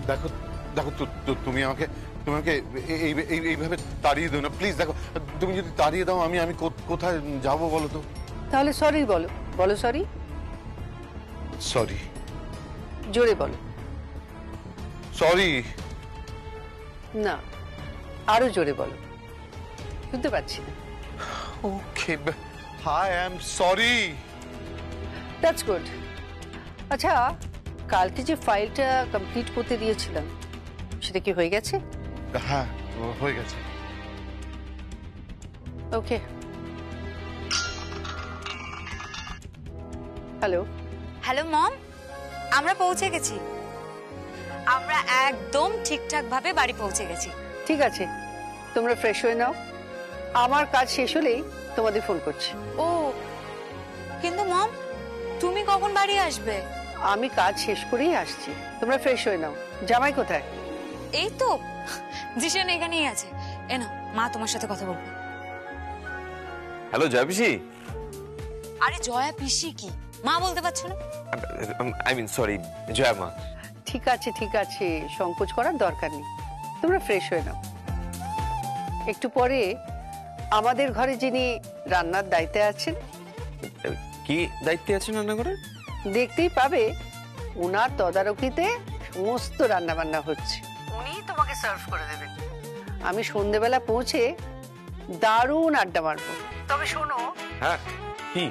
দেখো দেখো তুমি আমাকে এইভাবে তাড়িয়ে দাও না প্লিজ। দেখো তুমি যদি তাড়িয়ে দাও আমি কোথায় যাবো বলো তো? তাহলে সরি বলো, বলো সরি। সরি। জোরে বলো। সরি। না, আরো জোরে বলো, শুনতে পাচ্ছি না। Okay, I am sorry. That's good. আচ্ছা, কালকে যে ফাইলটা কমপ্লিট করতে দিয়েছিলাম সেটা কি হয়ে গেছে? হ্যাঁ, হয়ে গেছে। ওকে। হ্যালো। হ্যালো মম, আমরা পৌঁছে গেছি। আমরা একদম ঠিকঠাক ভাবে বাড়ি পৌঁছে গেছি। ঠিক আছে, তোমরা ফ্রেশ হয়ে নাও, আমার কাজ শেষ হলেই তোমাদের ফোন করছি। ও, কিন্তু মম তুমি কখন বাড়ি আসবে? আমি কাজ শেষ করেই আসছি, তোমরা ফ্রেশ হয়ে নাও। জামাই কোথায়? এই তো জিশান এখানেই আছে। এনো মা তোমার সাথে কথা বলবে। হ্যালো জয়া পিসি। আরে জয়া পিসি কি মা বলতে পারছো না? আই মিন সরি, জয়া মা। ঠিক আছে ঠিক আছে, সংকোচ করার দরকার নেই, তোমরা ফ্রেশ হয়ে নাও। একটু পরে আমাদের ঘরে যিনি রান্নার দায়িত্বে আছেন। কি দায়িত্বে আছেন রান্না করে? দেখতেই পাবে, ওনার তদারকিতে সমস্ত রান্না বান্না হচ্ছে, উনি তোমাকে সার্ভ করে দেবেন। আমি সন্ধেবেলা পৌঁছে দারুণ আড্ডা মারবো। তবে শোনো, হ্যাঁ কি?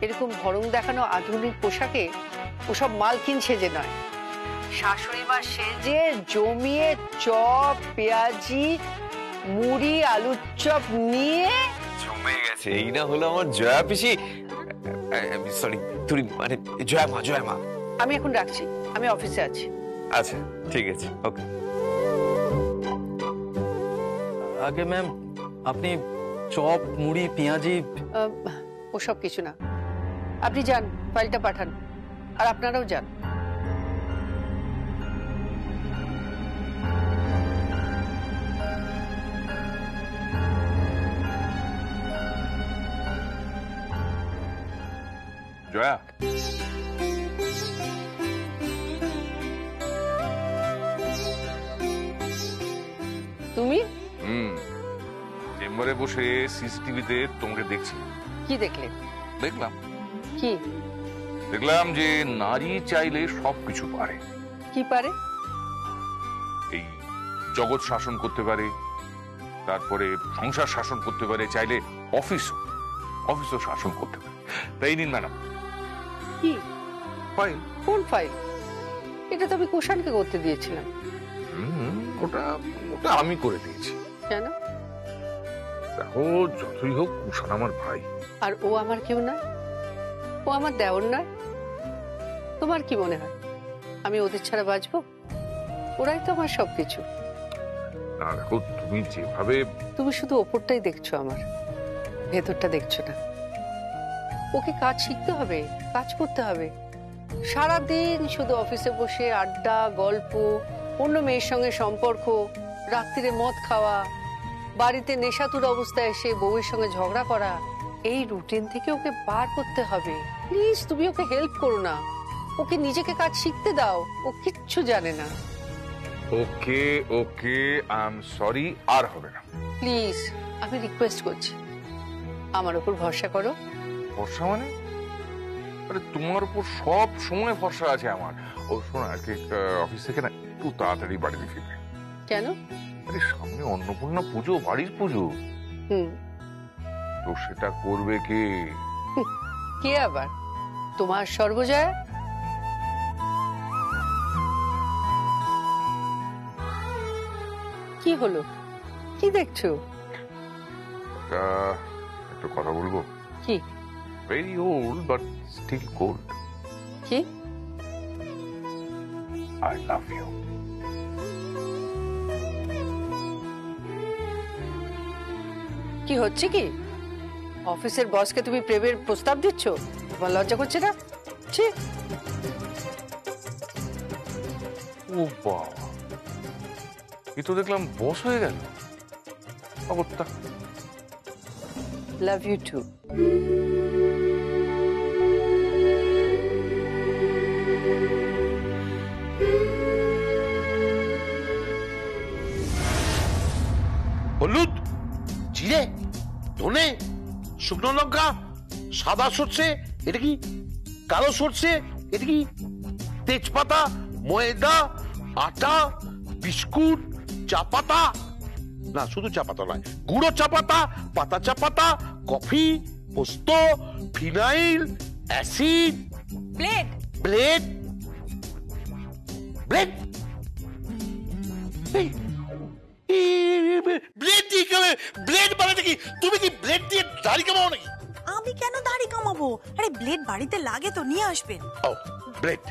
এরকম ভরং দেখানো আধুনিক পোশাকে ওসব মালকিন সেজে নয়, শাশুড়ি মা সেজে জমিয়ে চপ পেঁয়াজি মুড়ি আলুর চপ নিয়ে জমে গেছে। এই না হলো আমার জয়া পিসি। সরি তুই মানে জয়া মা, জয়া মা। আমি এখন রাখছি, আমি অফিসে আছি। আচ্ছা ঠিক আছে, ওকে। আগে ম্যাম, আপনি চপ মুড়ি পেঁয়াজি ওসব কিছু না, আপনি যান, ফাইলটা পাঠান, আর আপনারাও যান। জয়া, তুমি চেম্বারে বসে সিসিটিভিতে তোমাকে দেখছি। কি দেখলে? দেখলাম কি দেখলাম যে নারী চাইলে সবকিছু পারে। কি পারে? এই জগৎ শাসন করতে পারে, তারপরে সংসার শাসন করতে পারে, চাইলে অফিসও শাসন করতে পারে। তাই নিন ম্যাডাম কি ফাইল। কোন ফাইল? এটা তো আমি কুষাণকে করতে দিয়েছিলাম। ওটা ওটা আমি করে দিয়েছি। কেন? দেখো, যতই হোক কুষাণ আমার ভাই। আর ও আমার কেউ না, ও আমার দেওর নয়। তোমার কি মনে হয় আমি ওদের ছাড়া বাঁচবো? ওরাই তো আমার সবকিছু। না দেখো, তুমি যেভাবে, তুমি শুধু ওপরটাই দেখছো, আমার ভেতরটা দেখছো না। ওকে কাজ শিখতে হবে, কাজ করতে হবে। সারাদিন শুধু অফিসে বসে আড্ডা গল্প, অন্য মেয়ের সঙ্গে সম্পর্ক, রাত্রিরে মদ খাওয়া, বাড়িতে নেশাতুর অবস্থায় এসে বউয়ের সঙ্গে ঝগড়া করা। এই রুটিন থেকে ওকে বার করতে হবে। প্লিজ তুমি ওকে হেল্প করো না, ওকে নিজেকে কাজ শিখতে দাও। ও কিচ্ছু জানে না। ওকে ওকে, আই এম সরি, আর হবে না। প্লিজ আমি রিকোয়েস্ট করছি, আমার উপর ভরসা করো। ভরসা মানে? আরে তোমার উপর সব সময় ভরসা আছে আমার। ও শোনো, আর কি অফিস থেকে না একটু তাড়াতাড়ি বাড়িতে ফিরবে। কেন? আরে সামনে অন্নপূর্ণা পুজো, বাড়ির পুজো। তো সেটা করবে কে? কে আবার? তোমার সর্বজয়া? কি হলো, কি দেখছো? একটু কথা বলবো? কি? Very old but still gold. কি? I love you. কি হচ্ছে কি? অফিসের বসকে তুমি প্রেমের প্রস্তাব দিচ্ছ? তোমার লজ্জা করছে না? ঠিক। ও বাবা, এ তো দেখলাম বস হয়ে গেল। অগত্যা। Love you too. শুকনো লঙ্কা, সাদা সর্ষে, এটা কি কালো সর্ষে, এটা কি তেজপাতা, ময়দা, আটা, বিস্কুট, চা পাতা, না শুধু চা পাতা নয়, গুঁড়ো চা পাতা, পাতা চা পাতা, কফি, পোস্ত, phenyl, acid, blade. Blade, blade, blade দিয়ে কেমন? ব্লেড মানে কি? তুমি কি ব্লেড দিয়ে দাড়ি কামাও নাকি? আমি কেন দাড়ি কামাবো? আরে ব্লেড বাড়িতে লাগে তো নিয়ে আসবেন। ও ব্লেড,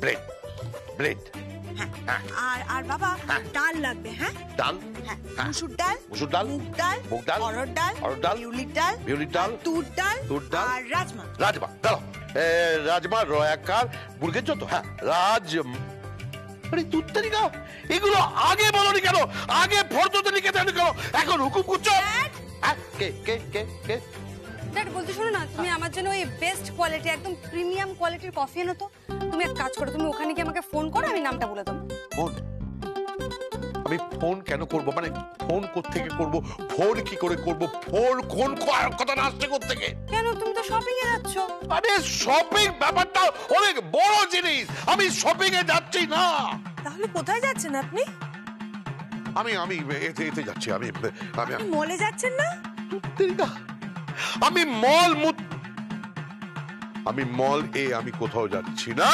ব্লেড, ব্লেড। আর বাবা ডাল লাগবে। হ্যাঁ ডাল, হ্যাঁ, হ্যাঁ। মুসুর ডাল, মুসুর ডাল, মুগ ডাল, মুগ ডাল, অরহর ডাল, অরহর ডাল, বিউলির ডাল, বিউলির ডাল, তুর ডাল, তুর ডাল, আর রাজমা। রাজমা, দাঁড়াও, রাজমা রয়াকার মুরগের যত, হ্যাঁ আরে দুধ তারি না, এগুলো আগে বলনি কেন? আগে ফর্দ লিখে দেন কেন? এখন হুকুম করছো? হ্যাঁ, কে কে কে কে? ড্যাড বলতে শোনো না, তুমি আমার জন্য ওই বেস্ট কোয়ালিটি একদম প্রিমিয়াম কোয়ালিটির কফি এনো তো। তুমি এক কাজ করো, তুমি ওখানে গিয়ে আমাকে ফোন করো, আমি নামটা বলে দেবো। ফোন? আমি ফোন কেন করব? মানে ফোন কোত্থেকে করব? ফোন কি করে করব? ফোন কোন কথা না আসছে কোত্থেকে? কেন, তুমি তো শপিং এ যাচ্ছ। আরে শপিং ব্যাপারটা অনেক বড় জিনিস, আমি শপিং এ যাচ্ছি না। তাহলে কোথায় যাচ্ছেন আপনি? আমি আমি এতে এতে যাচ্ছি, আমি আমি আপনি মলে যাচ্ছেন না? আমি আমি মল এ আমি কোথাও যাচ্ছি না,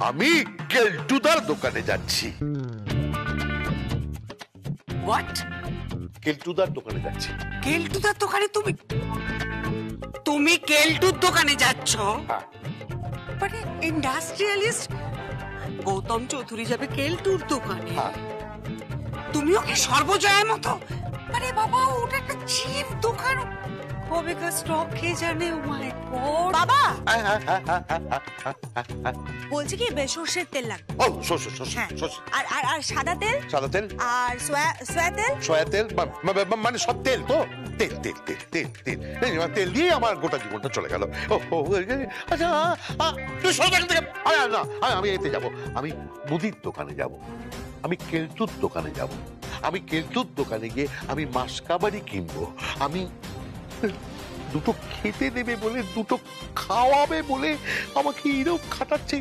আমি কেলটুদার দোকানে যাচ্ছি। হোয়াট? কেলটুদার দোকানে যাচ্ছি। কেলটুদার দোকানে? তুমি কেলটুর দোকানে যাচ্ছ? হ্যাঁ। মানে ইন্ডাস্ট্রিয়ালিস্ট গৌতম চৌধুরী যাবে কেলটুর দোকানে? হ্যাঁ। তুমিও কি সর্বজয়ের মতো? আরে বাবা, ওটা একটা চিপ দোকান, কবেকার স্টক কে জানে। ও মাই গড। বাবা বলছি কি সর্ষের তেল লাগবে। ও সরষে সরষে হ্যাঁ, সরষে। আর সাদা তেল, সাদা তেল, আর সয়া তেল। সয়া তেল, মানে সব তেল তো? তেল তেল তেল তেল তেল তেল দিয়ে আমার গোটা জীবনটা চলে গেল। আচ্ছা তুই সরকার থেকে না, আমি এতে যাবো, আমি মুদির দোকানে যাব, আমি কেলটুর দোকানে যাব, আমি কেলটুর দোকানে গিয়ে আমি মাসকাবারি কিনবো, আমি দুটো খেতে দেবে বলে, দুটো খাওয়াবে বলে আমাকে এরকম খাটাচ্ছে।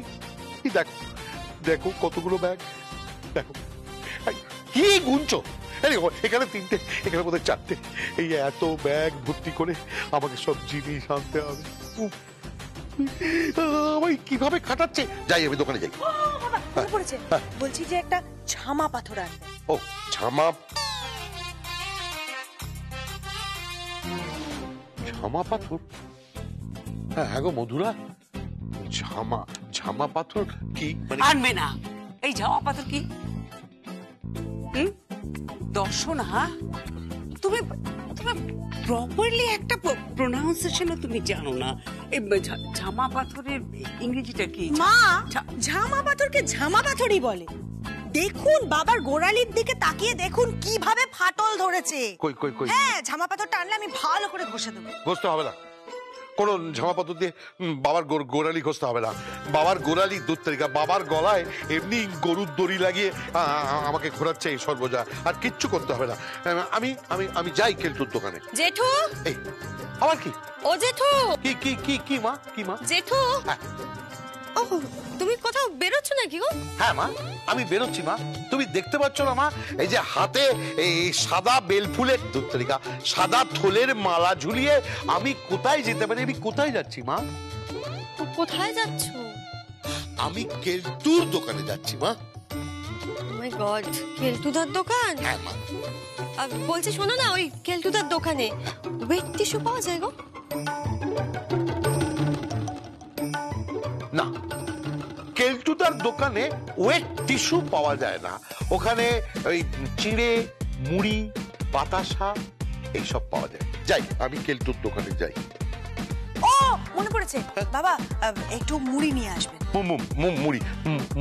দেখো দেখো কতগুলো ব্যাগ, দেখো কি গুনছো? এখানে তিনটে, এখানে বোধহয় চারটে, এই এত ব্যাগ ভর্তি করে আমাকে সব জিনিস আনতে হবে। আমায় কিভাবে খাটাচ্ছে। যাই, আমি দোকানে যাই। মনে পড়েছে, বলছি যে একটা ঝামা পাথর আনবে। ও ঝামা, ঝামা পাথর? হ্যাঁ গো মধুরা, ঝামা পাথর কি মানে? আনবে না? এই জামা পাথর কি দর্শনা? তুমি প্রপারলি একটা প্রোনাউন্সিয়েশনও তুমি জানো না। এই ঝামা পাথরের ইংরেজিটা কি? মা, ঝামা পাথরকে ঝামা পাথরই বলে। দেখুন বাবার গোড়ালির দিকে তাকিয়ে দেখুন কিভাবে ফাটল ধরেছে। কই কই কই? হ্যাঁ, ঝামা পাথরটা আনলে আমি ভালো করে ঘষে দেবো। ঘষতে হবে না, কোন ঝামা পাথর দিয়ে বাবার গোড়ালি ঘষতে হবে না। বাবার গোড়ালি দুধ তালিকা, বাবার গলায় এমনি গরুর দড়ি লাগিয়ে আমাকে ঘোরাচ্ছে এই সর্বজা, আর কিচ্ছু করতে হবে না। আমি আমি আমি যাই কেলটুর দোকানে। জেঠু, এই আবার কি? ও জেঠু। কি কি কি কি মা? কি মা? জেঠু, হ্যাঁ। ও তুমি কোথাও বেরোচ্ছ নাকি গো? হ্যাঁ মা, আমি বেরোচ্ছি মা। তুমি দেখতে পাচ্ছ না মা, এই যে হাতে এই সাদা বেলফুলের দুধ তালিকা, সাদা থলের মালা ঝুলিয়ে আমি কোথায় যেতে পারি? আমি কোথায় যাচ্ছি মা? কোথায় যাচ্ছ? আমি কেলটুর দোকানে যাচ্ছি মা। ও মাই গড, কেলটুদার দোকান? হ্যাঁ মা। বলছি শোনো না, ওই কেলটুদার দোকানে ওয়েট টিস্যু পাওয়া যায় গো? না, কেলটুদার দোকানে ওয়েট টিস্যু পাওয়া যায় না। ওখানে ওই চিড়ে, মুড়ি, বাতাসা এইসব পাওয়া যায়। যাই, আমি কেলটুর দোকানে যাই। ও মনে পড়েছে বাবা, একটু মুড়ি নিয়ে আসবেন। মুড়ি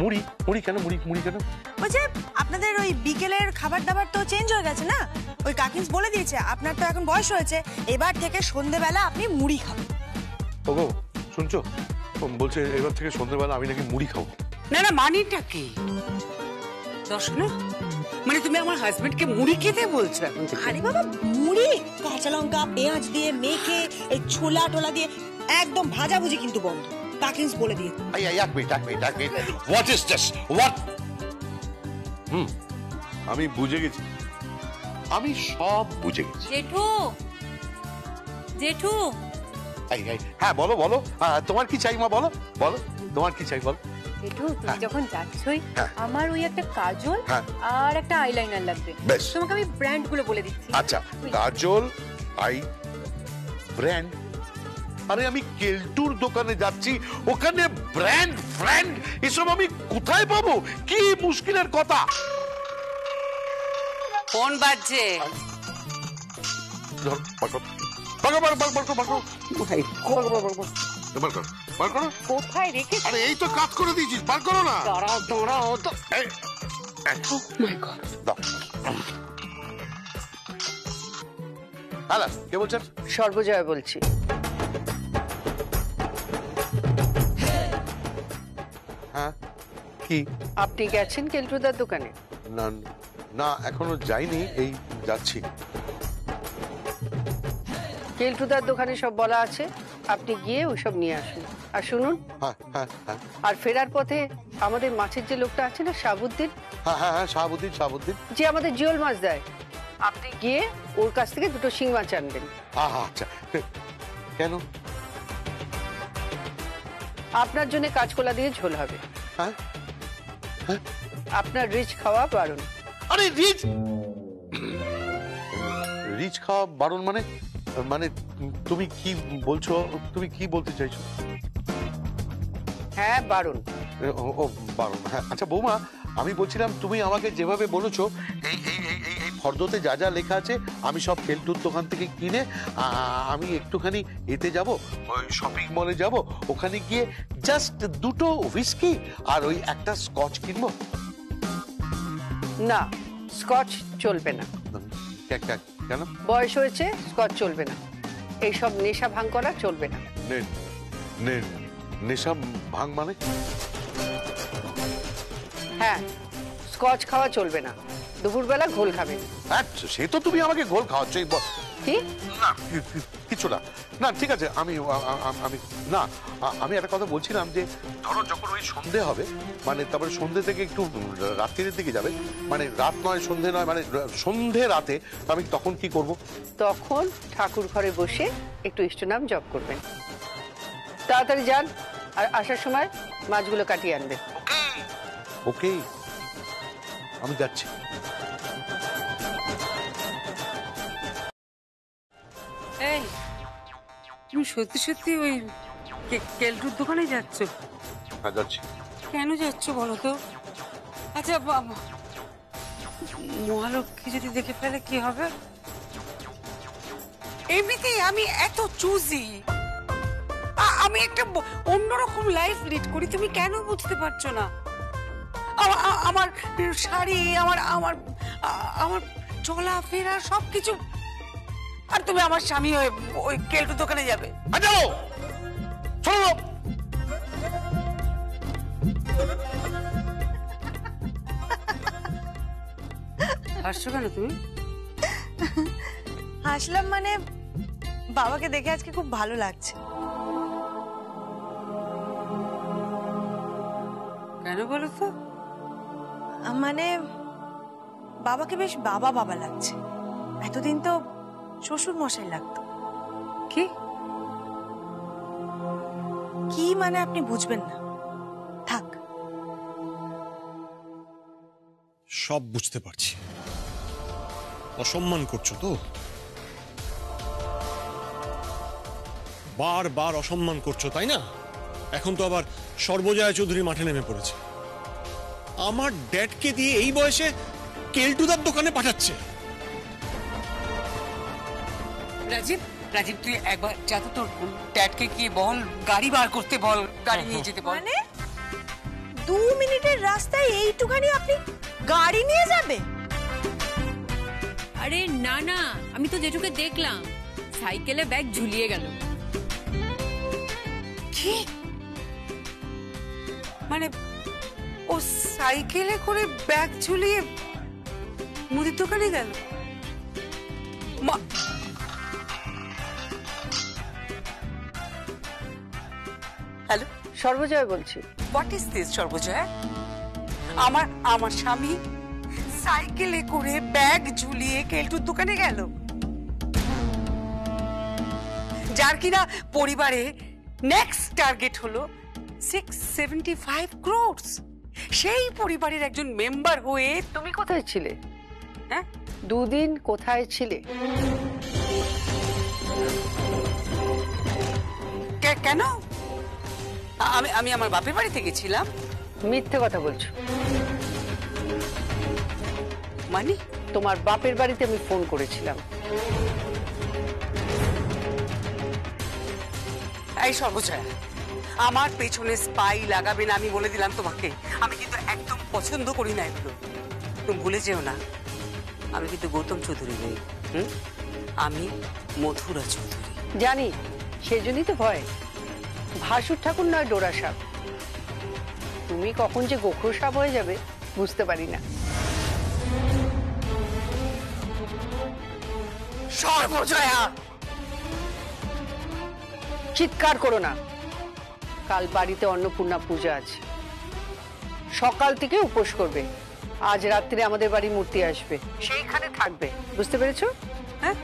মুড়ি মুড়ি কেন? মুড়ি মুড়ি কেন? ওই যে আপনাদের ওই বিকেলের খাবার দাবার তো চেঞ্জ হয়ে গেছে না, ওই কাকিন্স বলে দিয়েছে আপনার তো এখন বয়স হয়েছে, এবার থেকে সন্ধ্যেবেলা আপনি মুড়ি খাবেন। ওগো শুনছো, বলছে এবার থেকে সন্ধ্যেবেলা আমি নাকি মুড়ি খাবো। না না, মানেটা কি? দর্শনা, মানে তুমি আমার হাজবেন্ডকে মুড়ি খেতে বলছো এখন থেকে? আরে বাবা, মুড়ি কাঁচা লঙ্কা পেঁয়াজ দিয়ে মেখে এই ছোলা টোলা দিয়ে একদম ভাজাভুজি কিন্তু বন্ধ। কাকিন্স বলে দিয়ে এক minute what is this what? আমি বুঝে গেছি, আমি সব বুঝে গেছি। জেঠু, জেঠু, হ্যাঁ বলো বলো, তোমার কি চাই মা? বলো বলো, তোমার কি চাই বলো। জেঠু, তুমি যখন যাচ্ছই হ্যাঁ। আমার ওই একটা কাজল হ্যাঁ। আর একটা আইলাইনার লাগবে। বেশ। তোমাকে আমি ব্র্যান্ড গুলো বলে দিচ্ছি। আচ্ছা, কাজল, আই, ব্র্যান্ড। আরে আমি কেলটুর দোকানে যাচ্ছি, ওখানে ব্র্যান্ড ফ্র্যান্ড এসব আমি কোথায় পাবো? কি মুশকিলের কথা। ফোন বাজছে। ধর, বার কর। বার কর, বার কর, বার কর, বার কর। বার কর, বার করো। কোথায় রেখে? আরে এই তো কাজ করে দিয়েছিস, বার করো না। দাঁড়াও দাঁড়াও তো। এই, দাও। হ্যালো, কে বলছেন? সর্বজয় বলছি। হ্যাঁ, কি? আপনি গেছেন কেলটুদার দোকানে? না না, এখনো যাইনি, এই যাচ্ছি। কেলটুদার দোকানে সব বলা আছে, আপনি গিয়ে ওইসব নিয়ে আসুন। আর শুনুন, হ্যাঁ হ্যাঁ হ্যাঁ আর ফেরার পথে আমাদের মাছের যে লোকটা আছে না, শাহাবুদ্দিন, হ্যাঁ হ্যাঁ হ্যাঁ, শাহাবুদ্দিন, শাহাবুদ্দিন। যে আমাদের জিওল মাছ দেয়, আপনি গিয়ে ওর কাছ থেকে 2টো শিং মাছ আনবেন। আচ্ছা, কেন? আপনার জন্য কাঁচকলা দিয়ে ঝোল হবে। হ্যাঁ, আপনার রিচ খাওয়া বারণ। আরে রিচ, রিচ খাওয়া বারণ মানে? মানে তুমি কি বলছো? তুমি কি বলতে চাইছো? হ্যাঁ, বারণ। ও বারণ, হ্যাঁ। আচ্ছা বৌমা, আমি বলছিলাম তুমি আমাকে যেভাবে বলেছো এই এই এই এই এই ফর্দতে যা যা লেখা আছে আমি সব কেলটুর দোকান থেকে কিনে আমি একটুখানি এতে যাব, ওই শপিং মলে যাব, ওখানে গিয়ে জাস্ট 2টো হুইস্কি আর ওই একটা স্কচ কিনবো। না, স্কচ চলবে না। কেন? বয়স হয়েছে, স্কচ চলবে না। এইসব নেশা ভাঙ করা চলবে না। নেশা ভাঙ মানে? হ্যাঁ, স্কচ খাওয়া চলবে না। দুপুরবেলা ঘোল খাবেন। আচ্ছা, সে তো তুমি আমাকে গোল খাওয়াচ্ছ। কি? না, কিছু না। না ঠিক আছে, আমি না, আমি একটা কথা বলছিলাম যে ধরো যখন ওই সন্ধে হবে, মানে তারপরে সন্ধে থেকে একটু রাত্রির দিকে যাবে, মানে রাত নয় সন্ধে নয়, মানে সন্ধে রাতে, আমি তখন কি করব? তখন ঠাকুর ঘরে বসে একটু ইষ্টনাম জপ করবেন। তাড়াতাড়ি যান, আর আসার সময় মাছগুলো কাটিয়ে আনবেন। ওকে, আমি যাচ্ছি। এই, তুমি সত্যি সত্যি ওই কেলটুর দোকানে যাচ্ছ? হ্যাঁ, যাচ্ছি। কেন যাচ্ছ বলো তো? আচ্ছা বাবা, মহালক্ষ্মী যদি দেখে ফেলে কি হবে? এমনিতেই আমি এত চুজি, আমি একটা অন্যরকম লাইফ লিড করি, তুমি কেন বুঝতে পারছো না? আমার শাড়ি, আমার আমার আমার চলাফেরা সবকিছু, আর তুমি আমার স্বামী হয়ে ওই কেলটু দোকানে যাবে? হাসছো কেন তুমি? হাসলাম মানে বাবাকে দেখে আজকে খুব ভালো লাগছে। কেন বলো তো? মানে বাবাকে বেশ বাবা বাবা লাগছে। এতদিন তো শ্বশুর মশাই লাগতো। কি কি মানে আপনি বুঝবেন না, থাক। সব বুঝতে পারছি, অসম্মান করছো তো, বারবার অসম্মান করছো তাই না? এখন তো আবার সর্বজয়া চৌধুরী মাঠে নেমে পড়েছে, আমার ড্যাডকে দিয়ে এই বয়সে কেলটুদার দোকানে পাঠাচ্ছে। রাজীব, রাজীব তুই একবার যা তো, তোর ড্যাডকে কি বল, গাড়ি বার করতে বল, গাড়ি নিয়ে যেতে বল। মানে 2 মিনিটের রাস্তায় এইটুখানি আপনি গাড়ি নিয়ে যাবে? আরে না না, আমি তো জেঠুকে দেখলাম সাইকেলে ব্যাগ ঝুলিয়ে গেল। কি মানে ও সাইকেলে করে ব্যাগ ঝুলিয়ে মুদির দোকানে গেল। হ্যালো, সর্বজয় বলছি। What is this Sarbajaya? আমার স্বামী সাইকেলে করে ব্যাগ ঝুলিয়ে কেলটুর দোকানে গেল, যার কিনা পরিবারে নেক্সট টার্গেট হলো 675 crores। সেই পরিবারের একজন মেম্বার হয়ে তুমি কোথায় ছিলে? হ্যাঁ, দুদিন কোথায় ছিলে? কেন? আমি আমার বাপের বাড়িতে গেছিলাম। মিথ্যে কথা বলছো। মানে? তোমার বাপের বাড়িতে আমি ফোন করেছিলাম। এই সর্বজয়া, আমার পেছনে স্পাই লাগাবে না, আমি বলে দিলাম তোমাকে। আমি কিন্তু একদম পছন্দ করি না এগুলো, তুমি ভুলে যেও না। আমি কিন্তু গৌতম চৌধুরী নই, আমি মধুরা চৌধুরী। জানি, সেই জন্যই তো ভয়। ভাসুর ঠাকুর নয় ডোরা সাপ। তুমি কখন যে গোখরো সাপ হয়ে যাবে বুঝতে পারি না। সর্বজয়া, চিৎকার করো না। কাল বাড়িতে অন্নপূর্ণা পূজা আছে, সকাল থেকে উপোস করবে। আজ রাত্রে আমাদের বাড়ি মূর্তি আসবে, সেইখানে থাকবে। বুঝতে পেরেছো? হ্যাঁ,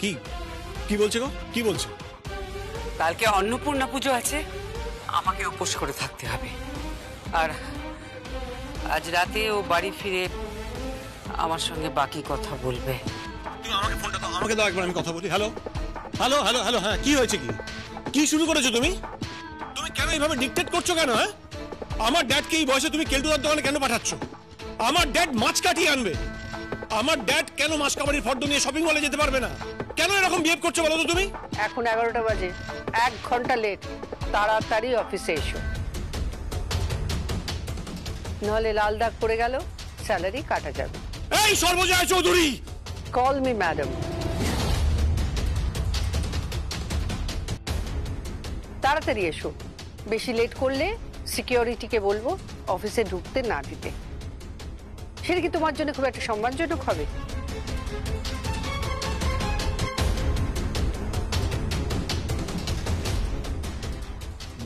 কি কি বলছে গো? কি বলছে? কালকে অন্নপূর্ণা পুজো আছে, আমাকে উপোস করে থাকতে হবে। আর আজ রাতে ও বাড়ি ফিরে আমার সঙ্গে বাকি কথা বলবে। তুমি আমাকে ফোনটা দাও, আমাকে দাও একবার, আমি কথা বলি। হ্যালো হ্যালো হ্যালো হ্যালো, হ্যাঁ কি হয়েছে? কি কি শুরু করেছো তুমি? তুমি কেন এইভাবে ডিকটেট করছো কেন? হ্যাঁ, আমার ড্যাডকে এই বয়সে তুমি কেলটুদার দোকানে কেন পাঠাচ্ছ? আমার ড্যাড মাছ কাটিয়ে আনবে। আমার ড্যাড কেন মাছ কাবাড়ির ফর্দ নিয়ে শপিং মলে যেতে পারবে না? কেন এরকম বিহেভ করছো বলো তো তুমি? এখন 11টা বাজে, 1 ঘন্টা লেট। তাড়াতাড়ি অফিসে এসো, নাহলে লাল দাগ পড়ে গেল, স্যালারি কাটা যাবে। এই Sarbajaya Chowdhury, call me madam. তাড়াতাড়ি এসো, বেশি লেট করলে সিকিউরিটিকে বলবো অফিসে ঢুকতে না দিতে। সেটা কি তোমার জন্য খুব একটা সম্মানজনক হবে?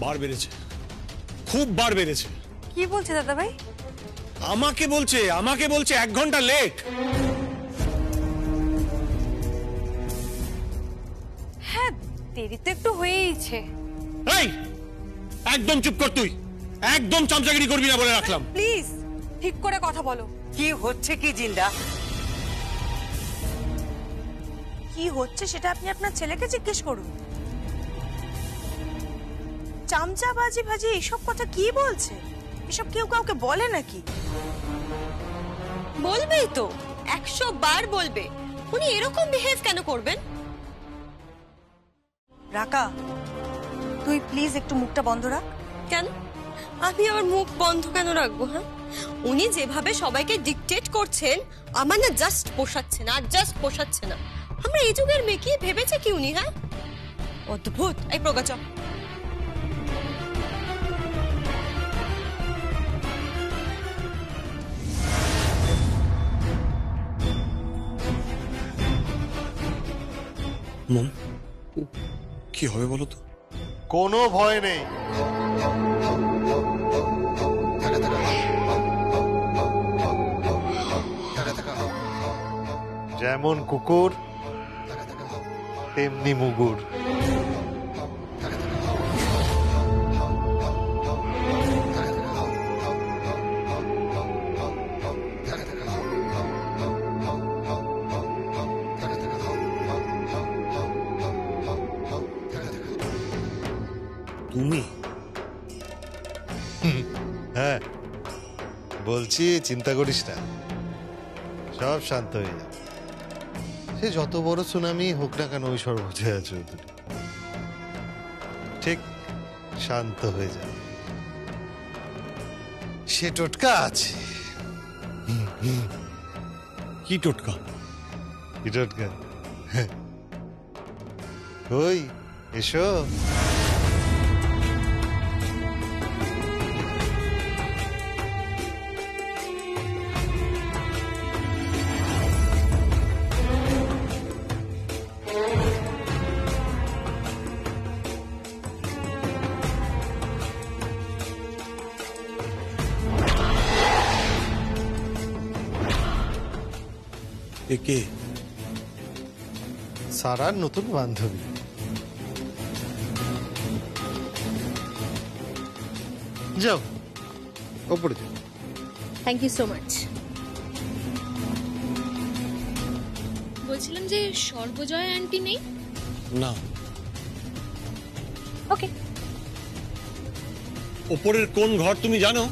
বার বেড়েছে, খুব বার বেড়েছে। কি বলছে দাদা ভাই? আমাকে বলছে 1 ঘন্টা লেট। হ্যাঁ, দেরি তো একটু হয়েইছে। এই একদম চুপ কর তুই, একদম চামচাগিরি করবি না বলে রাখলাম। প্লিজ ঠিক করে কথা বলো। কি হচ্ছে কি জিন্দা? কি হচ্ছে সেটা আপনি আপনার ছেলেকে জিজ্ঞেস করুন। চামচা বাজি ভাজি এসব কথা কি বলছে? এসব কেউ কাউকে বলে নাকি? বলবেই তো, 100 বার বলবে। উনি এরকম বিহেভ কেন করবেন? রাকা, তুই প্লিজ একটু মুখটা বন্ধ রাখ। কেন আমি আমার মুখ বন্ধ কেন রাখবো? হ্যাঁ, উনি যেভাবে সবাইকে ডিকটেট করছেন আমার না জাস্ট পোষাচ্ছে না, জাস্ট পোষাচ্ছে না। আমরা এই যুগের মেয়ে কি ভেবেছে কি উনি? হ্যাঁ, অদ্ভুত। এই প্রগা চল। মম, কি হবে বলো তো? কোনো ভয় নেই। যেমন কুকুর তেমনি মুগুর। তুমি? হ্যাঁ, বলছি চিন্তা করিস না, সব শান্ত হয়ে যাবে। সে যত বড় সুনামি হোক না কেন, ওই সর্বজয়া চৌধুরী ঠিক শান্ত হয়ে যাবে। সে টোটকা আছে। কি টোটকা? কি টোটকা? ওই এসো। এ কে? সারার নতুন বান্ধবী। যাও ওপরে যাও। Thank you so much. বলছিলাম যে সর্বজয়া আন্টি নেই? না। ওকে। ওপরের কোন ঘর তুমি জানো?